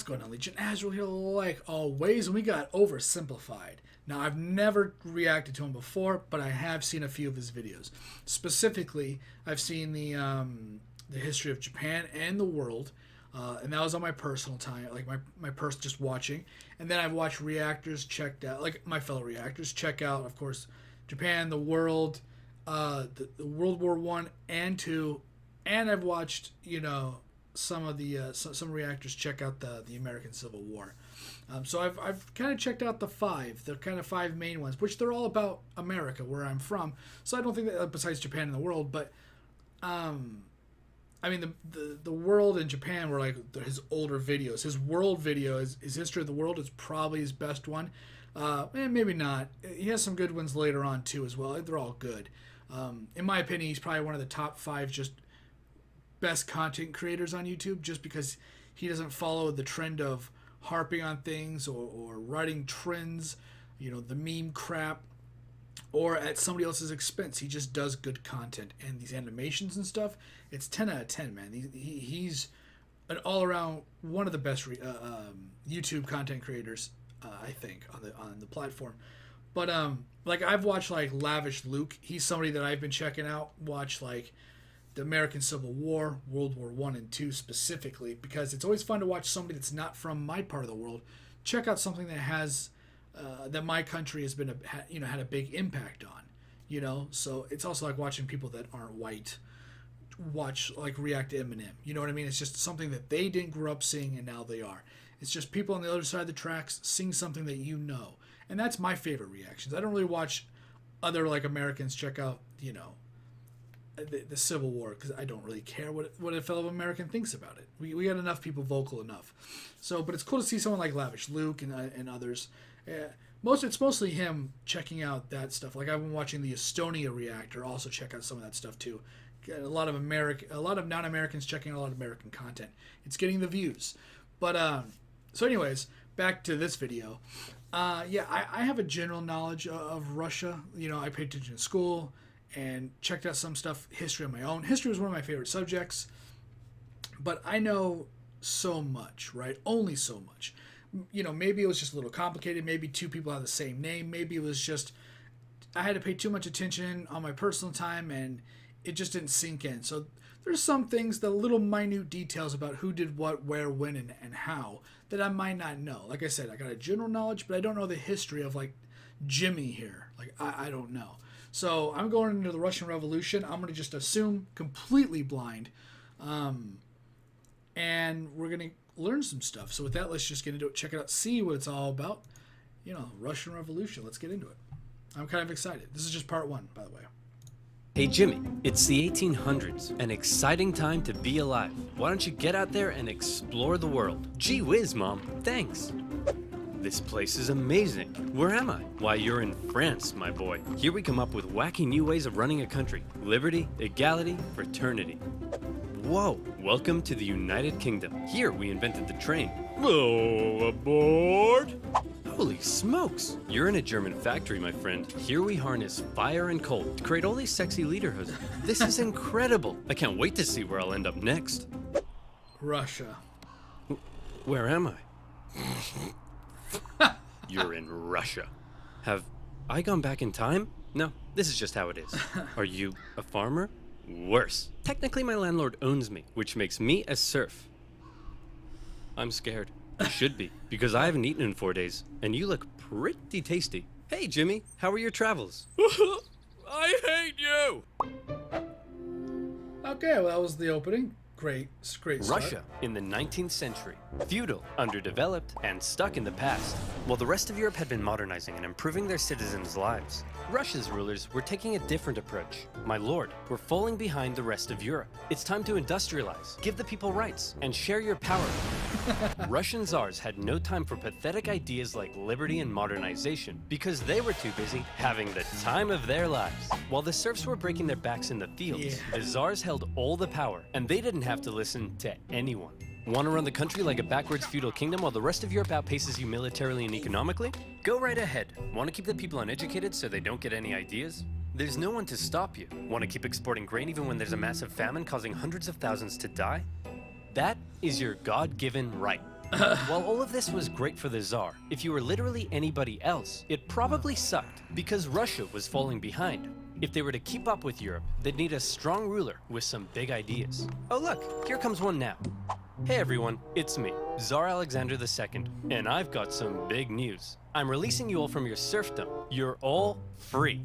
going on, Legion? As we're here like always, and we got Oversimplified. Now, I've never reacted to him before, but I have seen a few of his videos. Specifically, I've seen the history of Japan and the world, and that was on my personal time, like my person just watching. And then I've watched reactors checked out, like my fellow reactors check out, of course, Japan, the world, the World War I and II, and I've watched, you know, some of the some reactors check out the American Civil War. So I've kind of checked out the kind of five main ones, which they're all about America, where I'm from. So I don't think that, besides Japan and the world, but I mean the world and Japan were like his older videos. His world video, his history of the world, is probably his best one. Maybe not. He has some good ones later on too as well. They're all good. In my opinion, he's probably one of the top 5 just best content creators on YouTube, just because he doesn't follow the trend of harping on things or writing trends, you know, the meme crap, or at somebody else's expense. He just does good content, and these animations and stuff, it's 10 out of 10, man. He's an all-around one of the best YouTube content creators, I think, on the platform. But like I've watched like Lavish Luke. He's somebody that I've been checking out. Watch like the American Civil War, World War I and II specifically, because it's always fun to watch somebody that's not from my part of the world check out something that has that my country has been had a big impact on, you know. So it's also like watching people that aren't white react to Eminem. You know what I mean? It's just something that they didn't grow up seeing and now they are. It's just people on the other side of the tracks seeing something that you know, and that's my favorite reactions. I don't really watch other like Americans check out, you know, the Civil War, because I don't really care what a fellow American thinks about it. We got enough people vocal enough. So, but it's cool to see someone like Lavish Luke and others. It's mostly him checking out that stuff. Like I've been watching the Estonia reactor also check out some of that stuff too. A lot of non-Americans checking out a lot of American content. It's getting the views. But so anyways, back to this video. I have a general knowledge of Russia. You know, I paid attention in school and checked out some stuff, history on my own. History was one of my favorite subjects, but I know so much, right? Only so much. You know, maybe it was just a little complicated. Maybe 2 people have the same name. Maybe it was just I had to pay too much attention on my personal time and it just didn't sink in. So there's some things, the little minute details about who did what, where, when, and how that I might not know. Like I said, I got a general knowledge, but I don't know the history of like Jimmy here. Like I don't know. So I'm going into the Russian Revolution. I'm going to just assume completely blind. And we're going to learn some stuff. So with that, let's just get into it. Check it out. See what it's all about. You know, Russian Revolution. Let's get into it. I'm kind of excited. This is just part 1, by the way. Hey Jimmy, it's the 1800s, an exciting time to be alive. Why don't you get out there and explore the world? Gee whiz, Mom, thanks. This place is amazing. Where am I? Why, you're in France, my boy. Here we come up with wacky new ways of running a country. Liberty, equality, fraternity. Whoa, welcome to the United Kingdom. Here we invented the train. Oh, aboard! Holy smokes! You're in a German factory, my friend. Here we harness fire and coal to create all these sexy leaderhoods. This is incredible. I can't wait to see where I'll end up next. Russia. Where am I? You're in Russia. Have I gone back in time? No, this is just how it is. Are you a farmer? Worse. Technically, my landlord owns me, which makes me a serf. I'm scared. I should be, because I haven't eaten in 4 days, and you look pretty tasty. Hey, Jimmy, how are your travels? I hate you! Okay, well, that was the opening. Great start. Russia in the 19th century. Feudal, underdeveloped, and stuck in the past. While the rest of Europe had been modernizing and improving their citizens' lives, Russia's rulers were taking a different approach. My lord, we're falling behind the rest of Europe. It's time to industrialize, give the people rights, and share your power. Russian czars had no time for pathetic ideas like liberty and modernization because they were too busy having the time of their lives. While the serfs were breaking their backs in the fields, the czars held all the power, and they didn't have to listen to anyone. Want to run the country like a backwards feudal kingdom while the rest of Europe outpaces you militarily and economically? Go right ahead. Want to keep the people uneducated so they don't get any ideas? There's no one to stop you. Want to keep exporting grain even when there's a massive famine causing hundreds of thousands to die? That is your God-given right. While all of this was great for the Tsar, if you were literally anybody else, it probably sucked because Russia was falling behind. If they were to keep up with Europe, they'd need a strong ruler with some big ideas. Oh look, here comes one now. Hey everyone, it's me, Tsar Alexander II, and I've got some big news. I'm releasing you all from your serfdom. You're all free.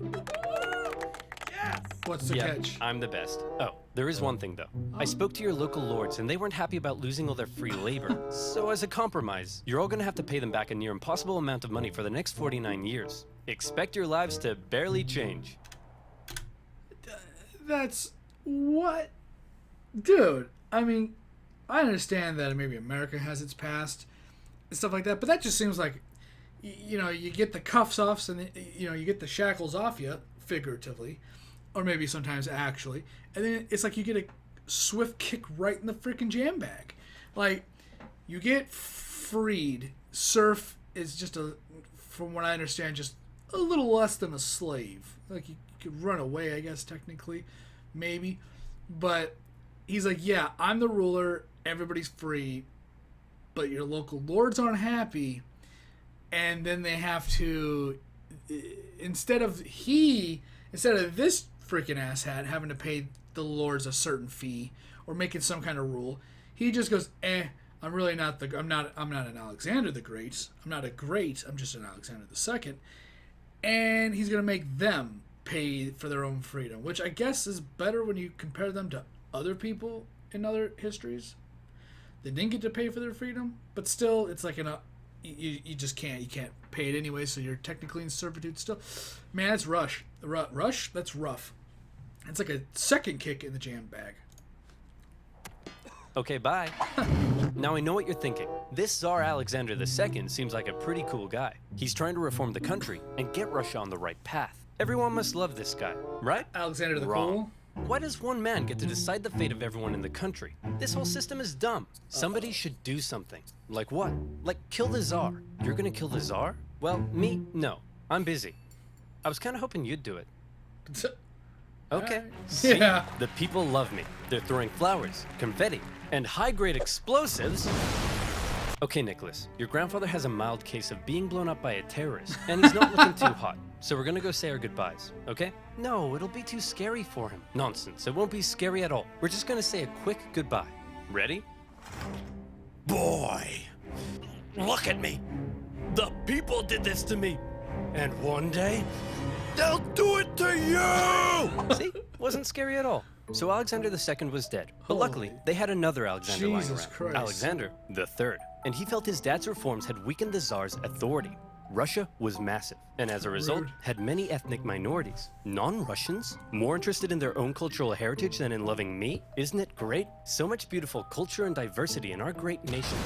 What's the catch? I'm the best. Oh, there is one thing though. I spoke to your local lords and they weren't happy about losing all their free labor. So as a compromise, you're all gonna have to pay them back a near impossible amount of money for the next 49 years. Expect your lives to barely change. That's what? Dude, I mean, I understand that maybe America has its past and stuff like that, but that just seems like, you know, you get the cuffs off and, you know, you get the shackles off you, figuratively, or maybe sometimes actually, and then it's like you get a swift kick right in the freaking jam bag. Like, you get freed. Serf is just from what I understand, just a little less than a slave. Like, you could run away, I guess, technically, maybe. But he's like, yeah, I'm the ruler, everybody's free, but your local lords aren't happy, and then they have to, instead of this freaking asshat having to pay the lords a certain fee or making some kind of rule, he just goes, I'm really not I'm not an Alexander the Great. I'm not a great, I'm just an Alexander the Second. And he's gonna make them pay for their own freedom, which I guess is better when you compare them to other people in other histories. They didn't get to pay for their freedom, but still, it's like you just can't pay it anyway, so you're technically in servitude still. Man, that's rush. That's rough. It's like a second kick in the jam bag. Okay, bye. Now I know what you're thinking. This Tsar Alexander II seems like a pretty cool guy. He's trying to reform the country and get Russia on the right path. Everyone must love this guy, right? Alexander the Wrong. Cool? Why does one man get to decide the fate of everyone in the country? This whole system is dumb. Somebody should do something. Like what? Like kill the Tsar. You're gonna kill the Tsar? Well, me? No. I'm busy. I was kind of hoping you'd do it. Okay. See? Yeah. The people love me. They're throwing flowers, confetti, and high-grade explosives. Okay, Nicholas, your grandfather has a mild case of being blown up by a terrorist, and he's not looking too hot. So we're gonna go say our goodbyes, okay? No, it'll be too scary for him. Nonsense, it won't be scary at all. We're just gonna say a quick goodbye. Ready? Boy, look at me. The people did this to me. And one day, they'll do it to you! See? Wasn't scary at all. So Alexander II was dead. But luckily, they had another Alexander lying Jesus around. Christ. Alexander III. And he felt his dad's reforms had weakened the Tsar's authority. Russia was massive, and as a result, had many ethnic minorities. Non-Russians? More interested in their own cultural heritage than in loving me? Isn't it great? So much beautiful culture and diversity in our great nation.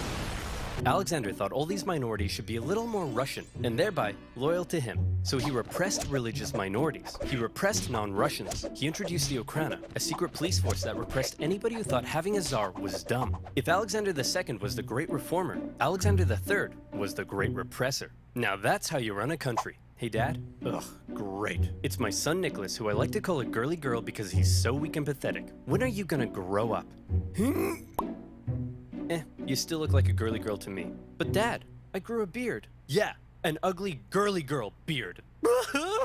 Alexander thought all these minorities should be a little more Russian, and thereby loyal to him. So he repressed religious minorities. He repressed non-Russians. He introduced the Okhrana, a secret police force that repressed anybody who thought having a Tsar was dumb. If Alexander II was the great reformer, Alexander III was the great repressor. Now that's how you run a country. Hey Dad? Ugh, great. It's my son Nicholas, who I like to call a girly girl because he's so weak and pathetic. When are you gonna grow up? You still look like a girly girl to me. But Dad, I grew a beard. Yeah, an ugly girly girl beard.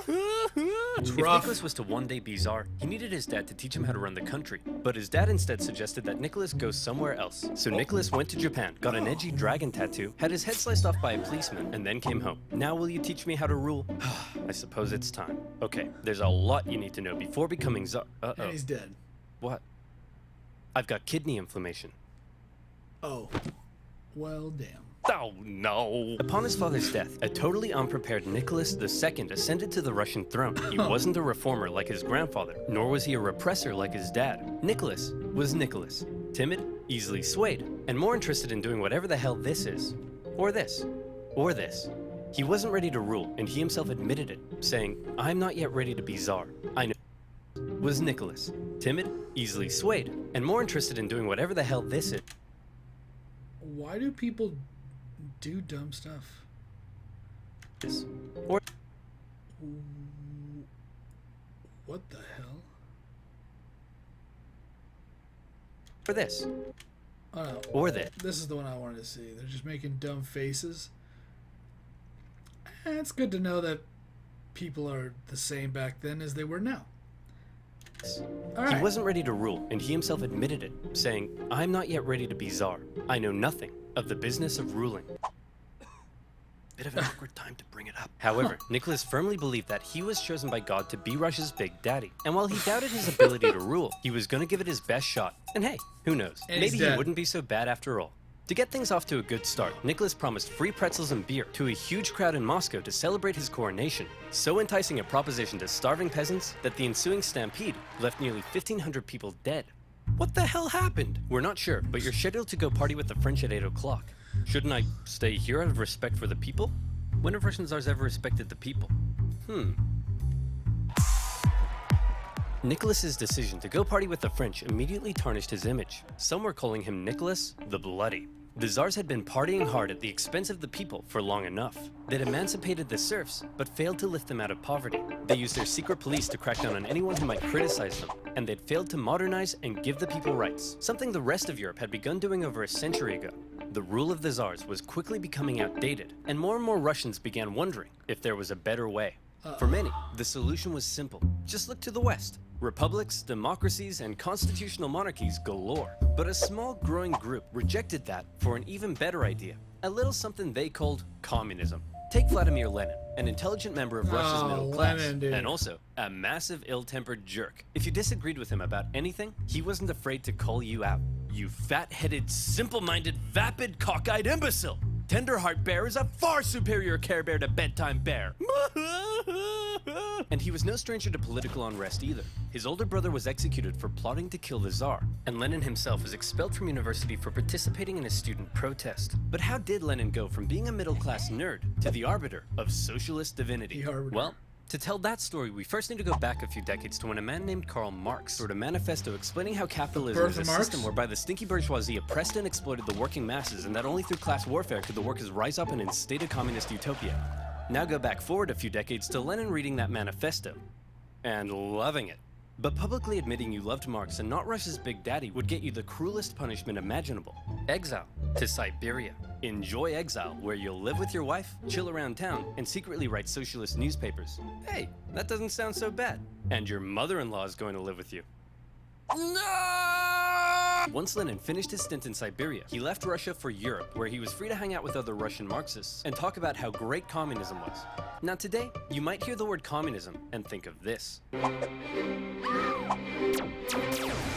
If rough. Nicholas was to one day be Tsar, he needed his dad to teach him how to run the country. But his dad instead suggested that Nicholas go somewhere else. So Nicholas went to Japan, got an edgy dragon tattoo, had his head sliced off by a policeman, and then came home. Now will you teach me how to rule? I suppose it's time. Okay, there's a lot you need to know before becoming Tsar. And he's dead. What? I've got kidney inflammation. Oh. Well, damn. Oh, no. Upon his father's death, a totally unprepared Nicholas II ascended to the Russian throne. He wasn't a reformer like his grandfather, nor was he a repressor like his dad. Nicholas was Nicholas. Timid, easily swayed, and more interested in doing whatever the hell this is. Or this. Or this. He wasn't ready to rule, and he himself admitted it, saying, I'm not yet ready to be Tsar. I know. Was Nicholas. Timid, easily swayed, and more interested in doing whatever the hell this is. Why do people do dumb stuff? Or what the hell? for this. Oh, no. Or that. This is the one I wanted to see. They're just making dumb faces. And it's good to know that people are the same back then as they were now. All right. He wasn't ready to rule, and he himself admitted it, saying, "I'm not yet ready to be Tsar. I know nothing of the business of ruling." Bit of an awkward time to bring it up. However, Nicholas firmly believed that he was chosen by God to be Russia's big daddy. And while he doubted his ability to rule, he was going to give it his best shot. And hey, who knows? And Maybe he's he dead. wouldn't be so bad after all. To get things off to a good start, Nicholas promised free pretzels and beer to a huge crowd in Moscow to celebrate his coronation, so enticing a proposition to starving peasants that the ensuing stampede left nearly 1,500 people dead. What the hell happened? We're not sure, but you're scheduled to go party with the French at 8 o'clock. Shouldn't I stay here out of respect for the people? When have Russian czars ever respected the people? Nicholas's decision to go party with the French immediately tarnished his image. Some were calling him Nicholas the Bloody. The czars had been partying hard at the expense of the people for long enough. They'd emancipated the serfs, but failed to lift them out of poverty. They used their secret police to crack down on anyone who might criticize them, and they'd failed to modernize and give the people rights, something the rest of Europe had begun doing over a century ago. The rule of the czars was quickly becoming outdated, and more Russians began wondering if there was a better way. For many, the solution was simple. Just look to the West. Republics, democracies, and constitutional monarchies galore. But a small growing group rejected that for an even better idea, a little something they called communism. Take Vladimir Lenin, an intelligent member of Russia's middle class, Lenin, dude. and also a massive ill-tempered jerk. If you disagreed with him about anything, he wasn't afraid to call you out. You fat-headed, simple-minded, vapid, cockeyed imbecile! Tenderheart Bear is a far superior Care Bear to Bedtime Bear. And he was no stranger to political unrest either. His older brother was executed for plotting to kill the Tsar, and Lenin himself was expelled from university for participating in a student protest. But how did Lenin go from being a middle-class nerd to the arbiter of socialist divinity? The arbiter. Well, to tell that story, we first need to go back a few decades to when a man named Karl Marx wrote a manifesto explaining how capitalism birth is a of Marx? system whereby the stinky bourgeoisie oppressed and exploited the working masses, and that only through class warfare could the workers rise up and instate a communist utopia. Now go back forward a few decades to Lenin reading that manifesto and loving it. But publicly admitting you loved Marx and not Russia's big daddy would get you the cruelest punishment imaginable: exile to Siberia. Enjoy exile, where you'll live with your wife, chill around town, and secretly write socialist newspapers. Hey, that doesn't sound so bad. And your mother-in-law is going to live with you. No! Once Lenin finished his stint in Siberia, he left Russia for Europe, where he was free to hang out with other Russian Marxists and talk about how great communism was. Now today, you might hear the word communism and think of this.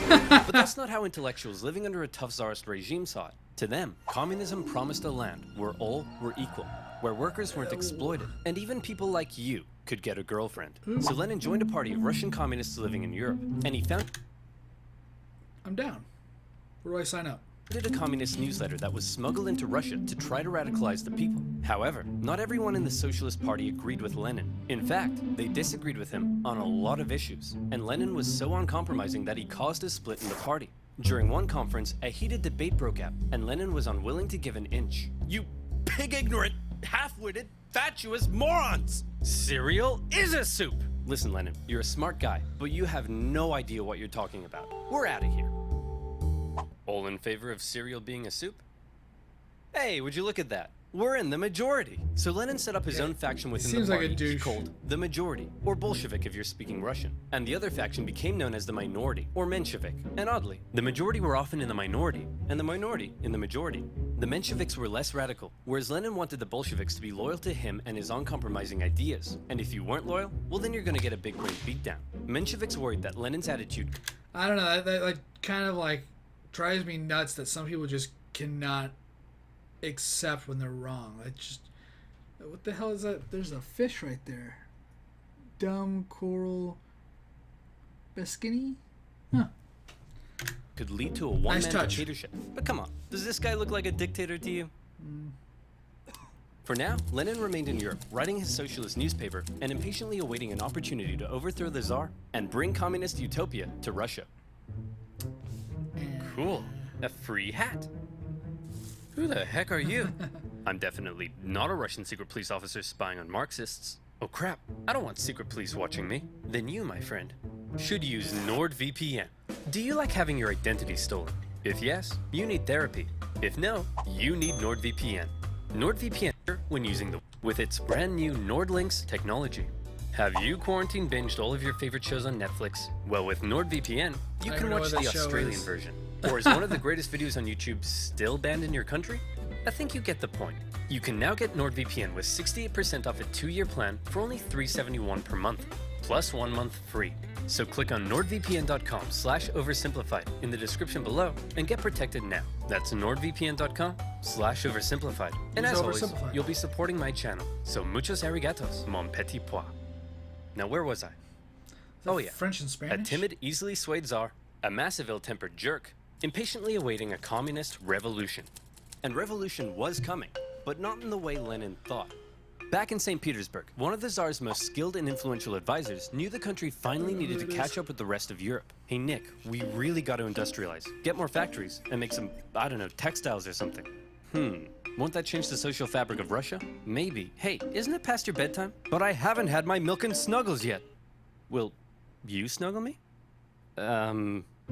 But that's not how intellectuals living under a tough czarist regime saw it. To them, communism promised a land where all were equal, where workers weren't exploited, and even people like you could get a girlfriend. So Lenin joined a party of Russian communists living in Europe, and he founded I'm down. Where do I sign up? a communist newsletter that was smuggled into Russia to try to radicalize the people. However, not everyone in the Socialist Party agreed with Lenin. In fact, they disagreed with him on a lot of issues, and Lenin was so uncompromising that he caused a split in the party. During one conference, a heated debate broke out, and Lenin was unwilling to give an inch. You pig-ignorant, half-witted, fatuous morons! Cereal is a soup! Listen, Lenin, you're a smart guy, but you have no idea what you're talking about. We're out of here. All in favor of cereal being a soup? Hey, would you look at that? We're in the majority. So Lenin set up his own faction within Seems the like a party douche. called the Majority, or Bolshevik if you're speaking Russian. And the other faction became known as the Minority, or Menshevik. And oddly, the majority were often in the minority, and the minority in the majority. The Mensheviks were less radical, whereas Lenin wanted the Bolsheviks to be loyal to him and his uncompromising ideas. And if you weren't loyal, well then you're gonna get a big brain beatdown. Mensheviks worried that Lenin's attitude I don't know. That like kind of like drives me nuts that some people just cannot accept when they're wrong. It just, what the hell is that? There's a fish right there. Dumb coral biscuity? Huh. could lead to a one-man Nice touch. dictatorship. But come on, does this guy look like a dictator to you? For now, Lenin remained in Europe, writing his socialist newspaper and impatiently awaiting an opportunity to overthrow the Tsar and bring communist utopia to Russia. Cool. A free hat. Who the heck are you? I'm definitely not a Russian secret police officer spying on Marxists. Oh crap, I don't want secret police watching me. Then you, my friend, should use NordVPN. Do you like having your identity stolen? If yes, you need therapy. If no, you need NordVPN. NordVPN when using with its brand new NordLynx technology. Have you quarantine binged all of your favorite shows on Netflix? Well, with NordVPN, you can watch the Australian version. Or is one of the greatest videos on YouTube still banned in your country? I think you get the point. You can now get NordVPN with 68% off a 2-year plan for only $371 per month, plus 1 month free. So click on nordvpn.com/oversimplified in the description below and get protected now. That's nordvpn.com/oversimplified. And as always, you'll be supporting my channel. So muchos arigatos, mon petit pois. Now where was I? Oh yeah, French and Spanish? A timid, easily swayed czar, a massive ill-tempered jerk, impatiently awaiting a communist revolution. And revolution was coming, but not in the way Lenin thought. Back in St. Petersburg, one of the Tsar's most skilled and influential advisors knew the country finally needed to catch up with the rest of Europe. Hey Nick, we really got to industrialize, get more factories, and make some, I don't know, textiles or something. Won't that change the social fabric of Russia? Maybe. Hey, isn't it past your bedtime? But I haven't had my milk and snuggles yet. Will you snuggle me?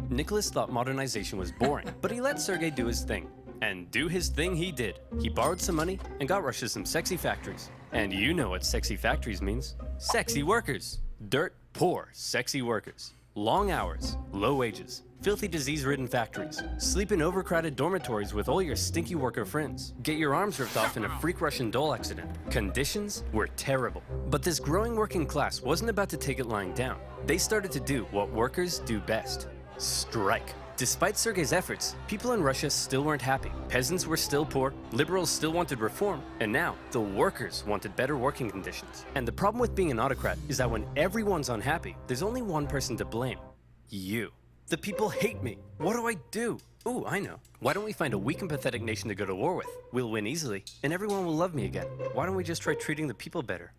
Nicholas thought modernization was boring, but he let Sergei do his thing. And do his thing he did. He borrowed some money and got Russia some sexy factories. And you know what sexy factories means. Sexy workers. Dirt poor, sexy workers. Long hours, low wages, filthy disease-ridden factories. Sleep in overcrowded dormitories with all your stinky worker friends. Get your arms ripped off in a freak Russian doll accident. Conditions were terrible. But this growing working class wasn't about to take it lying down. They started to do what workers do best. Strike. Despite Sergei's efforts, people in Russia still weren't happy. Peasants were still poor, liberals still wanted reform, and now the workers wanted better working conditions. And the problem with being an autocrat is that when everyone's unhappy, there's only one person to blame. You. The people hate me. What do I do? Ooh, I know. Why don't we find a weak and pathetic nation to go to war with? We'll win easily, and everyone will love me again. Why don't we just try treating the people better?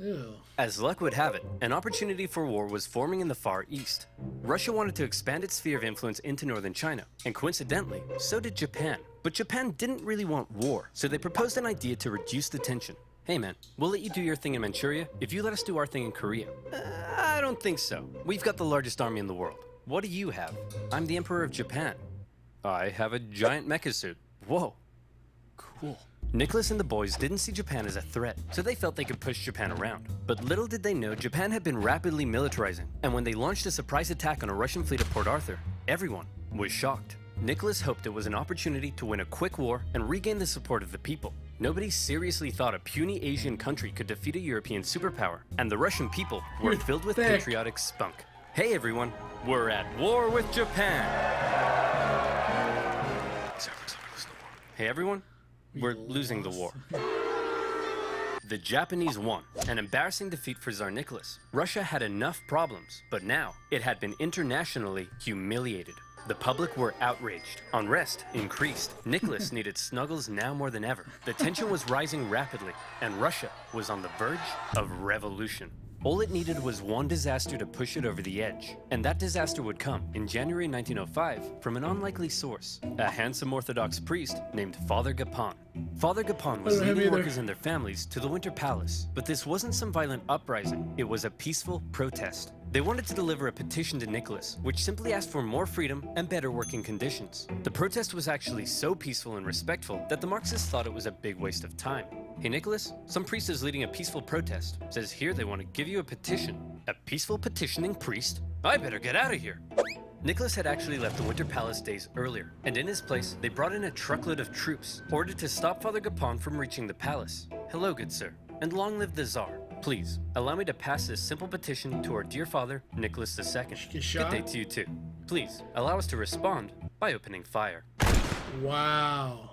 Ew. As luck would have it, an opportunity for war was forming in the Far East. Russia wanted to expand its sphere of influence into northern China, and coincidentally, so did Japan. But Japan didn't really want war, so they proposed an idea to reduce the tension. Hey man, we'll let you do your thing in Manchuria if you let us do our thing in Korea. I don't think so. We've got the largest army in the world. What do you have? I'm the Emperor of Japan. I have a giant mecha suit. Whoa. Cool. Nicholas and the boys didn't see Japan as a threat, so they felt they could push Japan around. But little did they know Japan had been rapidly militarizing, and when they launched a surprise attack on a Russian fleet at Port Arthur, everyone was shocked. Nicholas hoped it was an opportunity to win a quick war and regain the support of the people. Nobody seriously thought a puny Asian country could defeat a European superpower, and the Russian people were filled with patriotic spunk. Hey everyone, we're at war with Japan! Hey everyone, we're losing the war. The Japanese won, an embarrassing defeat for Tsar Nicholas. Russia had enough problems, but now it had been internationally humiliated. The public were outraged. Unrest increased. Nicholas needed snuggles now more than ever. The tension was rising rapidly, and Russia was on the verge of revolution. All it needed was one disaster to push it over the edge. And that disaster would come in January 1905 from an unlikely source, a handsome Orthodox priest named Father Gapon. Father Gapon was leading workers and their families to the Winter Palace, but this wasn't some violent uprising, it was a peaceful protest. They wanted to deliver a petition to Nicholas, which simply asked for more freedom and better working conditions. The protest was actually so peaceful and respectful that the Marxists thought it was a big waste of time. Hey Nicholas, some priest is leading a peaceful protest. Says here they want to give you a petition. A peaceful petitioning priest? I better get out of here. Nicholas had actually left the Winter Palace days earlier, and in his place, they brought in a truckload of troops, ordered to stop Father Gapon from reaching the palace. Hello, good sir, and long live the Tsar. Please, allow me to pass this simple petition to our dear father, Nicholas II. Good day to you too. Please, allow us to respond by opening fire. Wow.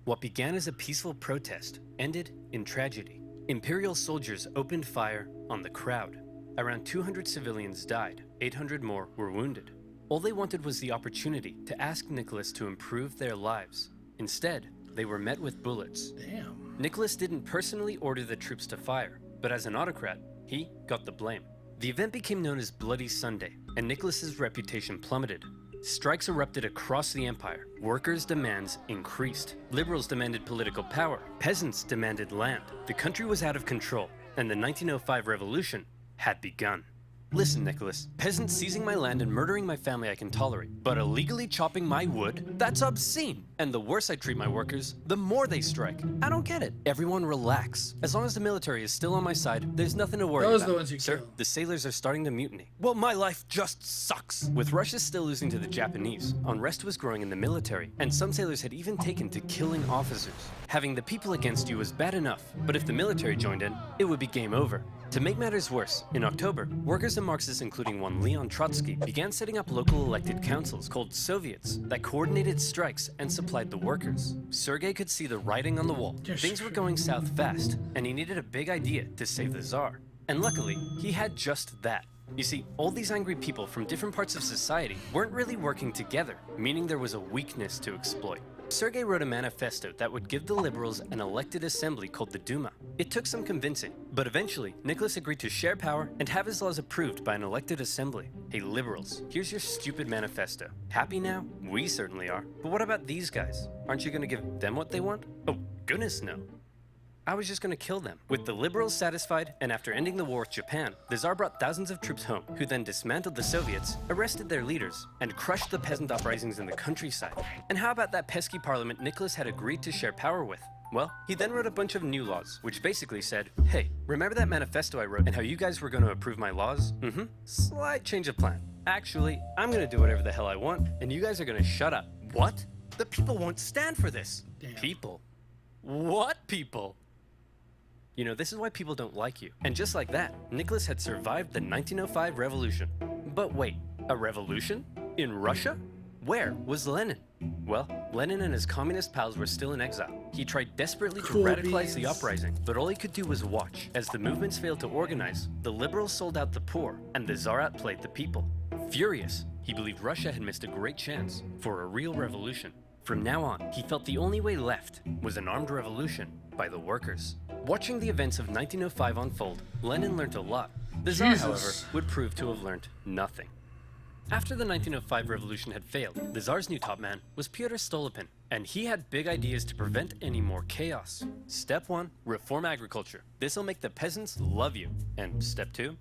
What began as a peaceful protest ended in tragedy. Imperial soldiers opened fire on the crowd. Around 200 civilians died, 800 more were wounded. All they wanted was the opportunity to ask Nicholas to improve their lives. Instead, they were met with bullets. Damn. Nicholas didn't personally order the troops to fire, but as an autocrat, he got the blame. The event became known as Bloody Sunday, and Nicholas's reputation plummeted. Strikes erupted across the empire. Workers' demands increased. Liberals demanded political power. Peasants demanded land. The country was out of control, and the 1905 revolution had begun. Listen, Nicholas, peasants seizing my land and murdering my family I can tolerate, but illegally chopping my wood? That's obscene! And the worse I treat my workers, the more they strike. I don't get it. Everyone relax. As long as the military is still on my side, there's nothing to worry Those are about. the ones you Sir, kill. the sailors are starting to mutiny. Well, my life just sucks. With Russia still losing to the Japanese, unrest was growing in the military, and some sailors had even taken to killing officers. Having the people against you was bad enough, but if the military joined in, it would be game over. To make matters worse, in October, workers and Marxists, including one Leon Trotsky, began setting up local elected councils called Soviets that coordinated strikes and supplied the workers. Sergei could see the writing on the wall. Things were going south fast, and he needed a big idea to save the Tsar. And luckily, he had just that. You see, all these angry people from different parts of society weren't really working together, meaning there was a weakness to exploit. Sergei wrote a manifesto that would give the liberals an elected assembly called the Duma. It took some convincing, but eventually, Nicholas agreed to share power and have his laws approved by an elected assembly. Hey liberals, here's your stupid manifesto. Happy now? We certainly are. But what about these guys? Aren't you gonna give them what they want? Oh, goodness no. I was just gonna kill them. With the liberals satisfied, and after ending the war with Japan, the Tsar brought thousands of troops home, who then dismantled the Soviets, arrested their leaders, and crushed the peasant uprisings in the countryside. And how about that pesky parliament Nicholas had agreed to share power with? Well, he then wrote a bunch of new laws, which basically said, hey, remember that manifesto I wrote and how you guys were gonna approve my laws? Slight change of plan. Actually, I'm gonna do whatever the hell I want, and you guys are gonna shut up. What? The people won't stand for this. Damn. People? What people? You know, this is why people don't like you. And just like that, Nicholas had survived the 1905 revolution. But wait, a revolution? In Russia? Where was Lenin? Well, Lenin and his communist pals were still in exile. He tried desperately to Cool radicalize the beans. uprising, but all he could do was watch. As the movements failed to organize, the liberals sold out the poor, and the Tsar outplayed the people. Furious, he believed Russia had missed a great chance for a real revolution. From now on, he felt the only way left was an armed revolution by the workers. Watching the events of 1905 unfold, Lenin learned a lot. The Tsar, Jesus. however, would prove to have learned nothing. After the 1905 revolution had failed, the Tsar's new top man was Pyotr Stolypin, and he had big ideas to prevent any more chaos. Step 1, reform agriculture. This'll make the peasants love you. And step 2,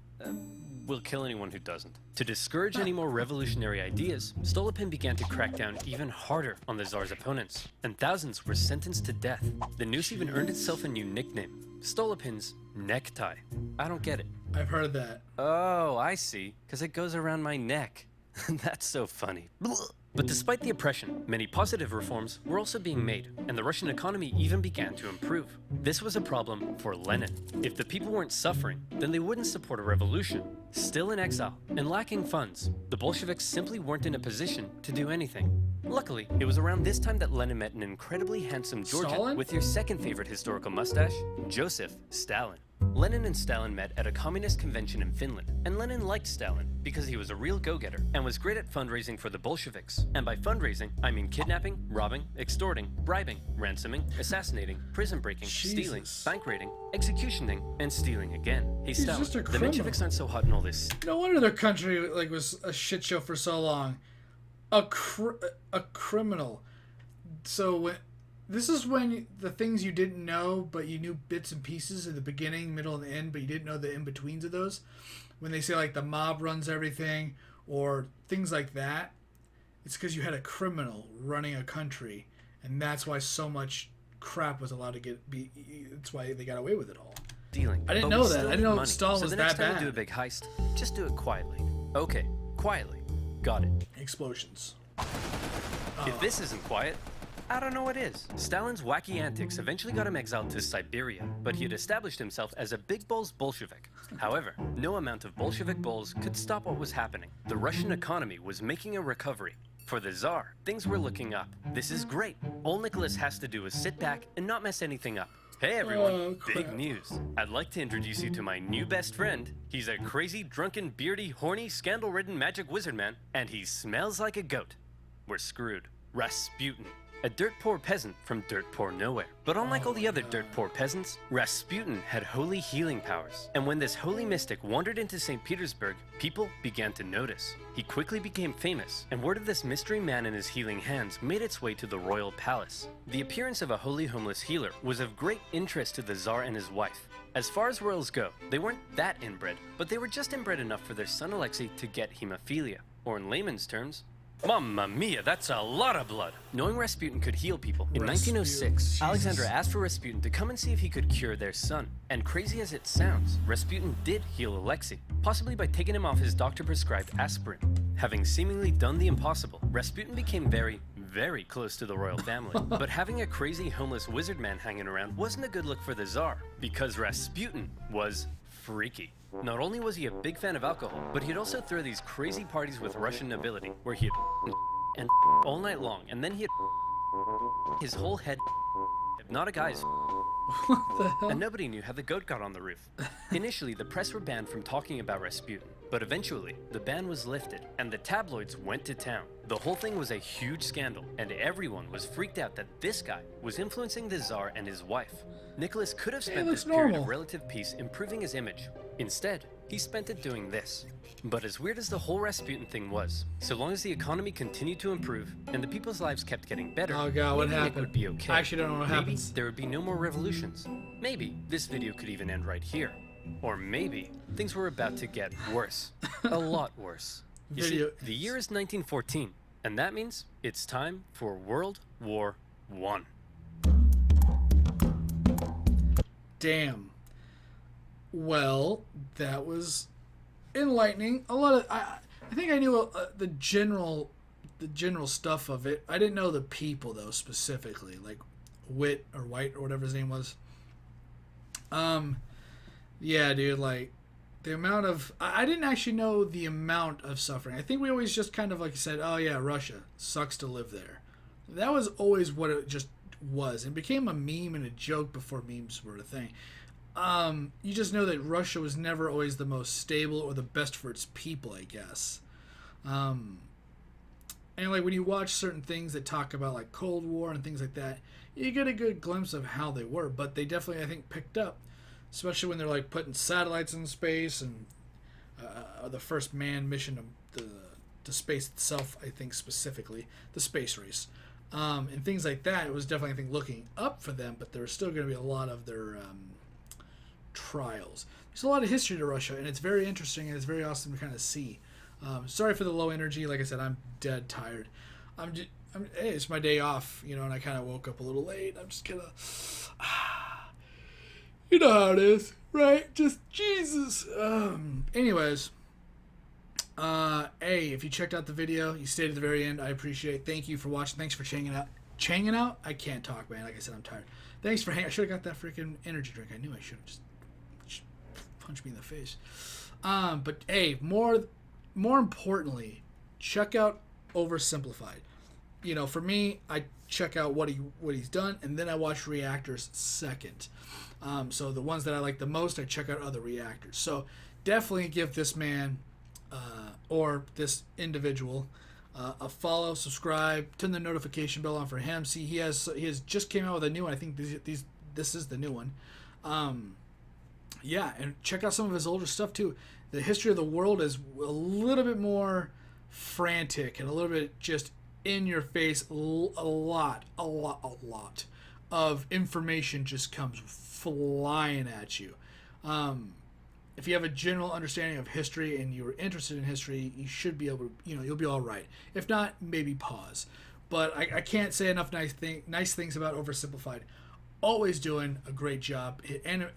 we'll kill anyone who doesn't. To discourage any more revolutionary ideas, Stolypin began to crack down even harder on the Tsar's opponents, and thousands were sentenced to death. The noose even earned itself a new nickname, Stolypin's necktie. I don't get it. I've heard that. Oh, I see, because it goes around my neck. That's so funny. But despite the oppression, many positive reforms were also being made, and the Russian economy even began to improve. This was a problem for Lenin. If the people weren't suffering, then they wouldn't support a revolution. Still in exile and lacking funds, the Bolsheviks simply weren't in a position to do anything. Luckily, it was around this time that Lenin met an incredibly handsome Georgian Stalin? with your second favorite historical mustache, Joseph Stalin. Lenin and Stalin met at a communist convention in Finland, and Lenin liked Stalin because he was a real go-getter and was great at fundraising for the Bolsheviks. And by fundraising, I mean kidnapping, robbing, extorting, bribing, ransoming, assassinating, prison breaking, stealing, Jesus. bank raiding, executioning, and stealing again. Hey He's Stalin, just a the criminal. Mensheviks aren't so hot in all this. No wonder their country was a shit show for so long. A criminal. So this is when the things you didn't know, but you knew bits and pieces in the beginning, middle, and the end, but you didn't know the in-betweens of those. When they say, like, the mob runs everything, or things like that, it's because you had a criminal running a country, and that's why so much crap was allowed to it's why they got away with it all. Stealing. I didn't But know we that. still I didn't need know money. Stalin so was the that next time bad. we do a big heist, just do it quietly. Okay, quietly. Got it. Explosions. If this isn't quiet, I don't know what is. Stalin's wacky antics eventually got him exiled to Siberia, but he had established himself as a big balls Bolshevik. However, no amount of Bolshevik balls could stop what was happening. The Russian economy was making a recovery. For the Tsar, things were looking up. This is great. All Nicholas has to do is sit back and not mess anything up. Hey everyone, Oh, crap. big news. I'd like to introduce you to my new best friend. He's a crazy, drunken, beardy, horny, scandal-ridden magic wizard man, and he smells like a goat. We're screwed. Rasputin. a dirt-poor peasant from dirt-poor nowhere. But unlike all the other dirt-poor peasants, Rasputin had holy healing powers. And when this holy mystic wandered into St. Petersburg, people began to notice. He quickly became famous, and word of this mystery man and his healing hands made its way to the royal palace. The appearance of a holy homeless healer was of great interest to the Tsar and his wife. As far as royals go, they weren't that inbred, but they were just inbred enough for their son Alexei to get hemophilia, or in layman's terms, Mamma mia, that's a lot of blood! Knowing Rasputin could heal people, in 1906, Jesus. Alexandra asked for Rasputin to come and see if he could cure their son. And crazy as it sounds, Rasputin did heal Alexei, possibly by taking him off his doctor-prescribed aspirin. Having seemingly done the impossible, Rasputin became very close to the royal family. But having a crazy homeless wizard man hanging around wasn't a good look for the Tsar, because Rasputin was freaky. Not only was he a big fan of alcohol, but he'd also throw these crazy parties with Russian nobility, where he'd and all night long, and then he'd his whole head, not a guy's. What the hell? And nobody knew how the goat got on the roof. Initially, the press were banned from talking about Rasputin, but eventually, the ban was lifted, and the tabloids went to town. The whole thing was a huge scandal, and everyone was freaked out that this guy was influencing the Tsar and his wife. Nicholas could have spent this period of relative peace improving his image. Instead, he spent it doing this. But as weird as the whole Rasputin thing was, so long as the economy continued to improve and the people's lives kept getting better, Oh god, what maybe happened? it would be okay. I actually don't know what Maybe happens. there would be no more revolutions. Maybe this video could even end right here. Or maybe things were about to get worse. A lot worse. You see, the year is 1914, and that means it's time for World War I. Damn. Well, that was enlightening. A lot of I think I knew the general stuff of it. I didn't know the people though specifically, like Whit or White or whatever his name was. Yeah, dude, like the amount of I didn't actually know the amount of suffering. I think we always just kind of like said, oh yeah, Russia sucks to live there. That was always what it just was. It became a meme and a joke before memes were a thing. You just know that Russia was never always the most stable or the best for its people, I guess. And like when you watch certain things that talk about like Cold War and things like that, you get a good glimpse of how they were. But they definitely, I think, picked up, especially when they're like putting satellites in space and the first manned mission to space itself. I think specifically the space race. And things like that. It was definitely, I think, looking up for them, but there was still going to be a lot of their trials. There's a lot of history to Russia, and it's very interesting, and it's very awesome to kind of see. Sorry for the low energy. Like I said, I'm dead tired. Hey, it's my day off, you know, and I kind of woke up a little late. I'm just gonna, you know how it is, right? Just Jesus. Anyways, hey, if you checked out the video, you stayed at the very end, I appreciate it. Thank you for watching. Thanks for changing out. I can't talk, man. Like I said, I'm tired. Thanks for hanging. I should have got that freaking energy drink. I knew I should have just punched me in the face. But hey, more importantly, check out OverSimplified. You know, for me, I check out what he's done, and then I watch reactors second. So the ones that I like the most, I check out other reactors. So definitely give this man or this individual a follow, subscribe, turn the notification bell on for him. See, he has just came out with a new one. I think this is the new one. Yeah, and check out some of his older stuff too. The history of the world is a little bit more frantic and a little bit just in your face. A lot of information just comes flying at you. If you have a general understanding of history and you're interested in history, you should be able to, you'll be all right. If not, maybe pause. But I can't say enough nice things about OverSimplified. Always doing a great job. And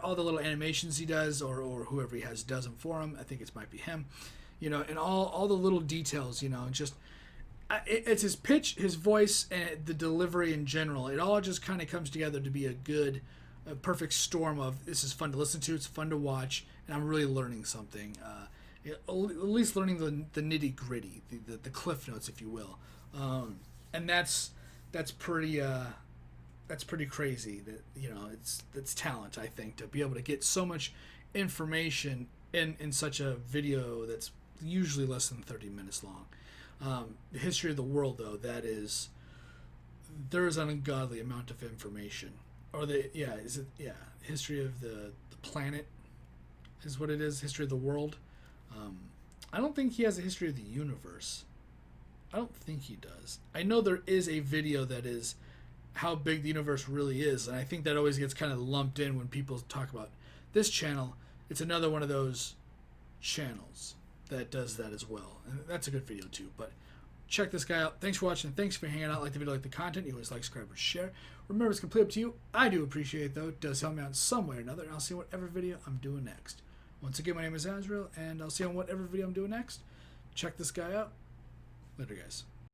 all the little animations he does, or whoever he has does them for him. I think it might be him. And all the little details. Just it's his pitch, his voice, and the delivery in general. It all just kind of comes together to be a perfect storm of this is fun to listen to, it's fun to watch, and I'm really learning something. At least learning the nitty gritty, the cliff notes, if you will. And that's pretty crazy. That it's talent, I think, to be able to get so much information in such a video that's usually less than 30 minutes long. The history of the world, though, that is there's an ungodly amount of information. Or history of the planet is what it is, history of the world. I don't think he has a history of the universe. I don't think he does. I know there is a video that is how big the universe really is, and I think that always gets kind of lumped in when people talk about this channel. It's another one of those channels that does that as well, and that's a good video too. But check this guy out. Thanks for watching. Thanks for hanging out. Like the video, like the content. You always like, subscribe, or share. Remember, it's completely up to you. I do appreciate it, though. It does help me out in some way or another, and I'll see whatever video I'm doing next. Once again, my name is Azrael, and I'll see you on whatever video I'm doing next. Check this guy out. Later, guys.